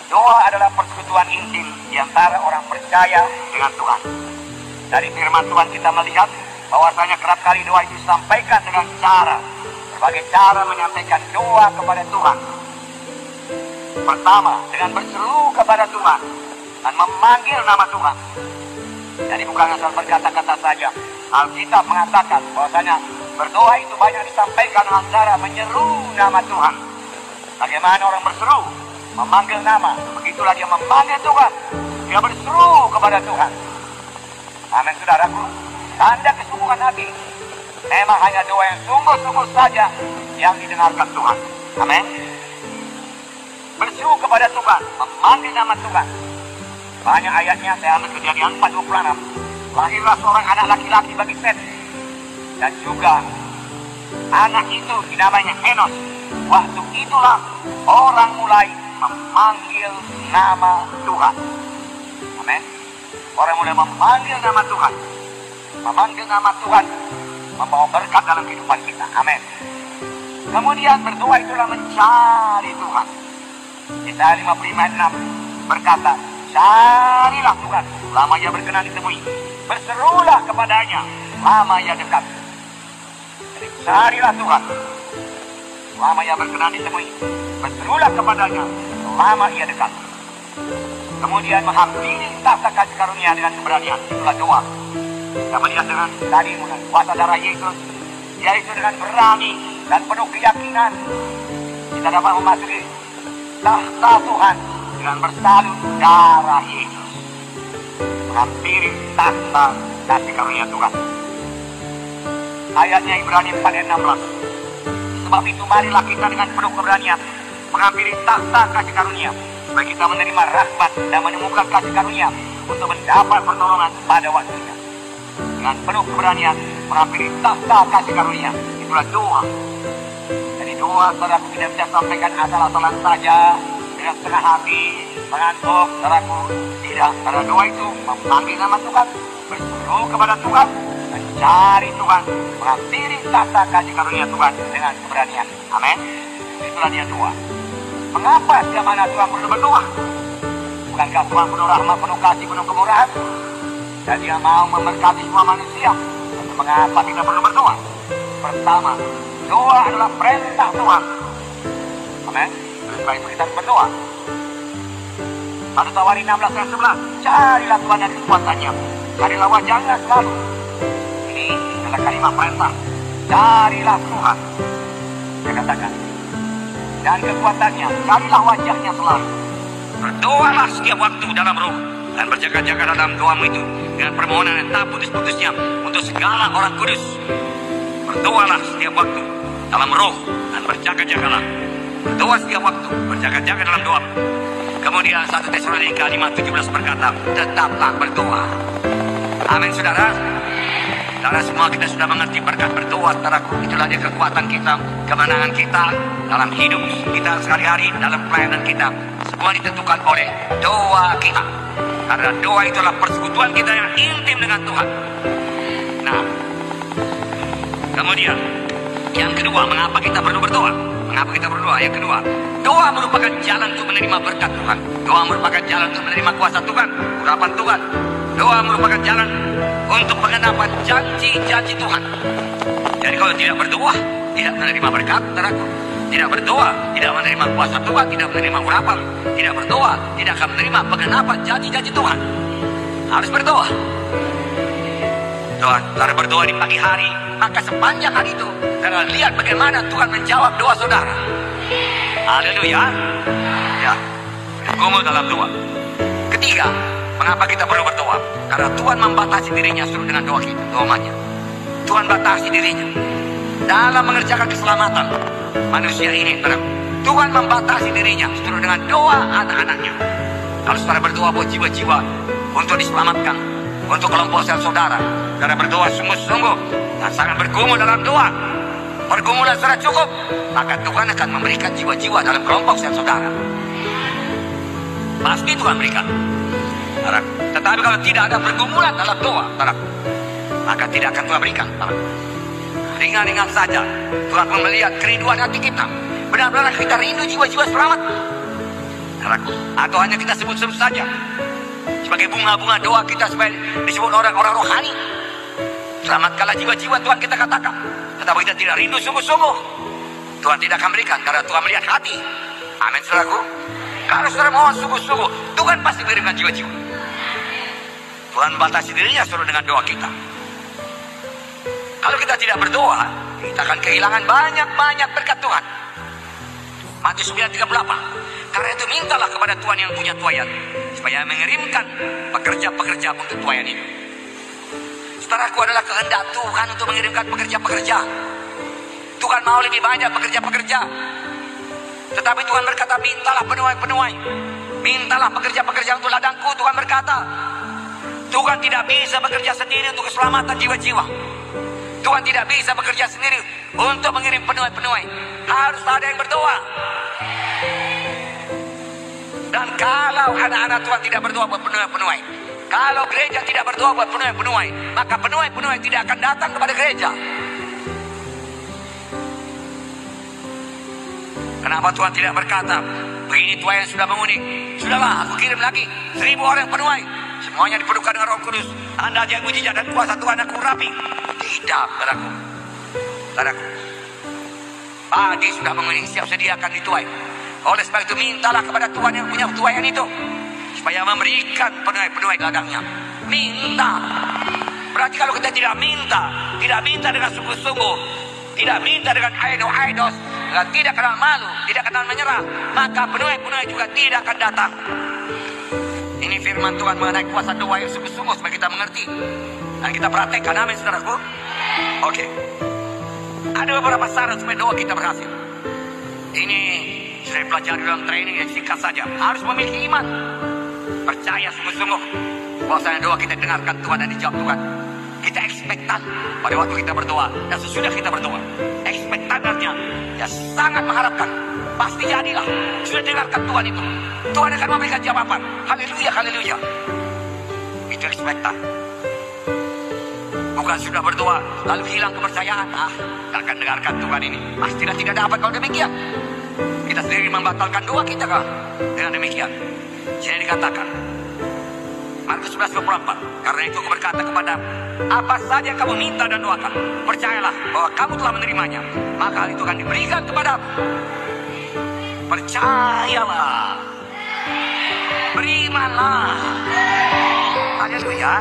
Doa adalah persekutuan intim di antara orang percaya dengan Tuhan. Dari firman Tuhan kita melihat bahwasanya kerap kali doa itu disampaikan dengan berbagai cara menyampaikan doa kepada Tuhan. Pertama, dengan berseru kepada Tuhan dan memanggil nama Tuhan. Jadi bukan asal berkata-kata saja. Alkitab mengatakan bahwasanya berdoa itu banyak disampaikan dengan cara menyeru nama Tuhan. Bagaimana orang berseru? Memanggil nama. Begitulah dia memanggil Tuhan. Dia berseru kepada Tuhan. Amin, saudaraku. Tanda kesungguhan hati. Memang hanya doa yang sungguh-sungguh saja yang didengarkan Tuhan. Amin. Berseru kepada Tuhan, memanggil nama Tuhan. Banyak ayatnya, saya ambil Kejadian 4:26. Lahirlah seorang anak laki-laki bagi Set. Dan juga anak itu dinamanya Enos. Waktu itulah orang mulai memanggil nama Tuhan. Amin. Orang mulai memanggil nama Tuhan. Memanggil nama Tuhan membawa berkat dalam kehidupan kita. Amin. Kemudian berdoa itulah mencari Tuhan. Yesaya 55:6 berkata, carilah Tuhan, lama ia berkenan ditemui. Berserulah kepadanya, lama ia dekat. Jadi carilah Tuhan, lama ia berkenan ditemui. Berserulah kepadanya, lama ia dekat. Kemudian menghampiri tahta kasih karunia dengan keberanian. Itulah doa. Kita melihat dengan tadi kuasa darah Yesus, yaitu dengan berani dan penuh keyakinan kita dapat memasuki tahta Tuhan dengan bersalin darah Yesus. Menghampiri tahta kasih karunia Tuhan. Ayatnya Ibrani 4:16. Sebab itu marilah kita dengan penuh keberanian menghampiri tahta kasih karunia, supaya kita menerima rahmat dan menemukan kasih karunia untuk mendapat pertolongan pada waktunya. Dengan penuh keberanian menghampiri tahta kasih karunia. Itulah doa. Jadi doa saudaraku tidak bisa sampaikan asal-asalan saja dengan setengah hati, mengantuk, saudaraku. Tidak, karena doa itu memanggil nama Tuhan, berseru kepada Tuhan, mencari Tuhan, menghampiri tahta kasih karunia Tuhan dengan keberanian. Amin. Itulah dia doa. Mengapa setiap anak Tuhan perlu berdoa? Bukankah Tuhan penuh rahmat, penuh kasih, penuh kemurahan? Dan dia mau memberkati semua manusia. Lalu mengapa kita perlu berdoa? Pertama, doa adalah perintah Tuhan. Amin. Sebab itu kita berdoa. 1 Tawarin 16:11. Carilah Tuhan dan kekuatannya, carilah wajahnya selalu. Ini adalah kalimat perintah. Carilah Tuhan, dia katakan, dan kekuatannya, carilah wajahnya selalu. Berdoalah setiap waktu dalam roh, dan berjaga-jaga dalam doamu itu dengan permohonan yang tak putus-putusnya untuk segala orang kudus. Berdoalah setiap waktu dalam roh, dan berjaga-jagalah. Berdoa setiap waktu, berjaga-jaga dalam doa. Kemudian 1 Tesalonika 5:17 berkata, tetaplah berdoa. Amin, saudara. Karena semua kita sudah mengerti berkat berdoa, saudaraku. Itulah dia kekuatan kita, kemenangan kita dalam hidup kita sehari-hari, dalam pelayanan kita. Semua ditentukan oleh doa kita. Karena doa itulah persekutuan kita yang intim dengan Tuhan. Nah, kemudian yang kedua, mengapa kita perlu berdoa? Mengapa kita berdoa? Yang kedua, doa merupakan jalan untuk menerima berkat Tuhan. Doa merupakan jalan untuk menerima kuasa Tuhan, urapan Tuhan. Doa merupakan jalan untuk pengenapan janji-janji Tuhan. Jadi kalau tidak berdoa, tidak menerima berkat, saudaraku. Tidak berdoa, tidak menerima kuasa Tuhan, tidak menerima urapan. Tidak berdoa, tidak akan menerima pengenapan janji-janji Tuhan. Harus berdoa. Doa, kalau berdoa di pagi hari, maka sepanjang hari itu, saudara lihat bagaimana Tuhan menjawab doa saudara. Haleluya. Ya, bergumul dalam doa. Ketiga, mengapa kita perlu berdoa? Karena Tuhan membatasi dirinya suruh dengan doa kita, doanya. Tuhan batasi dirinya dalam mengerjakan keselamatan manusia ini. Tuhan membatasi dirinya suruh dengan doa anak-anaknya. Kalau saudara berdoa buat jiwa-jiwa untuk diselamatkan, untuk kelompok sel saudara, saudara berdoa sungguh-sungguh dan sangat bergumul dalam doa, pergumulan saudara cukup, maka Tuhan akan memberikan jiwa-jiwa dalam kelompok sel saudara. Pasti Tuhan berikan. Tetapi kalau tidak ada pergumulan dalam doa, maka tidak akan Tuhan berikan. Ringan-ringan saja Tuhan melihat kerinduan hati kita. Benar-benar kita rindu jiwa-jiwa selamat. saudaraku. Atau hanya kita sebut-sebut saja sebagai bunga-bunga doa kita supaya disebut orang-orang rohani. Selamatkanlah jiwa-jiwa Tuhan kita katakan. Tetapi kita tidak rindu sungguh-sungguh, Tuhan tidak akan berikan, karena Tuhan melihat hati. Amin saudaraku. Kalau saudara mohon sungguh-sungguh, Tuhan pasti berikan jiwa-jiwa. Tuhan batasi dirinya saudara dengan doa kita. Kalau kita tidak berdoa, kita akan kehilangan banyak-banyak berkat Tuhan. Matius 9:38. Karena itu mintalah kepada Tuhan yang punya tuayan, supaya mengirimkan pekerja-pekerja untuk tuayan itu. Saudaraku, adalah kehendak Tuhan untuk mengirimkan pekerja-pekerja. Tuhan mau lebih banyak pekerja-pekerja. Tetapi Tuhan berkata, mintalah penuai-penuai. Mintalah pekerja-pekerja untuk ladangku. Tuhan berkata, Tuhan tidak bisa bekerja sendiri untuk keselamatan jiwa-jiwa. Tuhan tidak bisa bekerja sendiri untuk mengirim penuai-penuai. Harus ada yang berdoa. Dan kalau anak-anak Tuhan tidak berdoa buat penuai-penuai, kalau gereja tidak berdoa buat penuai-penuai, maka penuai-penuai tidak akan datang kepada gereja. Kenapa Tuhan tidak berkata, begini tuayan sudah menguning, sudahlah aku kirim lagi 1000 orang penuai, semuanya dipenuhkan dengan Roh Kudus, anda aja mujizat dan kuasa Tuhan aku urapi. Tidak, saudaraku. Padi sudah menguning, siap sedia akan dituai. Oleh sebab itu mintalah kepada Tuhan yang punya tuayan itu, supaya memberikan penuai-penuai ladangnya. Minta. Berarti kalau kita tidak minta dengan sungguh-sungguh, tidak minta dengan aidos, tidak kenal malu, tidak kenal menyerah, maka penuai-penuai juga tidak akan datang. Ini firman Tuhan mengenai kuasa doa yang sungguh-sungguh supaya kita mengerti dan kita praktekkan. Amin saudaraku. Oke. Ada beberapa syarat supaya doa kita berhasil. Ini saya pelajari dalam training yang singkat saja. Harus memiliki iman, percaya sungguh-sungguh bahwasanya doa kita dengarkan Tuhan dan dijawab Tuhan. Kita ekspektan pada waktu kita berdoa dan sesudah kita berdoa. Ekspektan artinya ya sangat mengharapkan, pasti jadilah. Sudah dengarkan Tuhan itu, Tuhan akan memberikan jawaban. Haleluya, haleluya. Itu ekspektan. Bukan sudah berdoa lalu hilang kepercayaan. Tak akan dengarkan Tuhan ini, pastilah tidak dapat. Kalau demikian kita sendiri membatalkan doa kita kah? Dengan demikian sini dikatakan Markus 11:24, karena itu aku berkata kepada apa saja kamu minta dan doakan, percayalah bahwa kamu telah menerimanya, maka hal itu akan diberikan kepadamu. Percayalah, berimanlah. Haleluya.